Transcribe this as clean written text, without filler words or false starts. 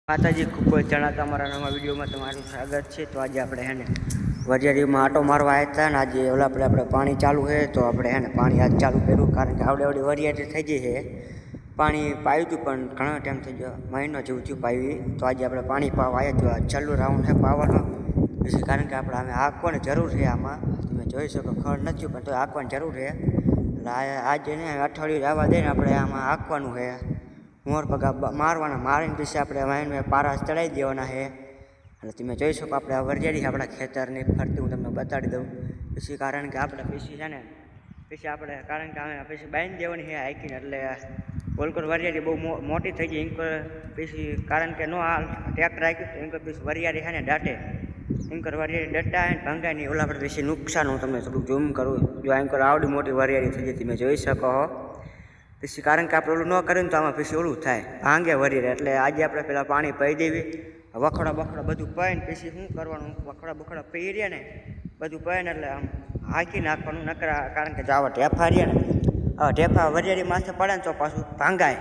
માતાજી ખૂબ જ જણાતા મારા નવા વિડીયોમાં તમારું સ્વાગત છે। તો આજે આપણે હેને વરિયાળીમાં આટો મારવા આવ્યા હતા ને આજે આપણે પાણી ચાલુ છે તો આપણે હેને પાણી આજ ચાલુ કર્યું કારણ કે આવડી વરિયાળી થઈ ગઈ છે। પાણી પાયું હતું પણ ઘણો ટાઈમ થઈ ગયો, મહિનો જેવું થયું પાવી। તો આજે આપણે પાણી પાવા આવ્યા તો છેલ્લું રાઉન્ડ છે પાવાનો પછી કારણ કે આપણે આંકવાની જરૂર છે। આમાં તમે જોઈ શકો ખડ નથી પણ તો આંકવાની જરૂર છે એટલે આજે ને અઠવાડિયું જવા દઈને આપણે આમાં આંકવાનું છે। મોર પગા મારવાના, મારીને પછી આપણે વાઈને પારા ચડાવી દેવાના છે। એટલે તમે જોઈ શકો આપણે વરિયાળી આપણા ખેતરની ફરતી હું તમને બતાડી દઉં પછી કારણ કે આપણે પછી છે ને પછી આપણે કારણ કે અમે પછી બાંધી દેવાની છે હાઈકીને એટલે બોલકોર વરિયાળી બહુ મોટી થઈ ગઈ ઇન્કોર પછી કારણ કે નો આ ટ્રેક્ટર રાખ્યું તો ઇન્કોર પછી વરિયાળી છે ને દાટે ઇન્કોર વરિયાળી ડટા ને ભંગાય નહીં ઓલા આપણે પછી નુકસાન હું તમને થોડુંક ઝૂમ કરું। જો ઇન્કોર આવડી મોટી વરિયાળી થઈ ગઈ તમે જોઈ શકો પછી કારણ કે આપણે ઓલું ન કરીએ ને તો આમાં પછી ઓલું થાય ભાંગે વરિયાળી એટલે આજે આપણે પેલા પાણી પી દેવી વખડા બખડા બધું પીને પછી શું કરવાનું વખડા બખડા પી રહ્યા ને બધું પીને એટલે આમ હાંકી નાખવાનું નકરા કારણ કે આવા ઢેફા રહ્યા ને આવા ઢેફા વરિયાળી માથે પડે ને તો પાછું ભાંગાય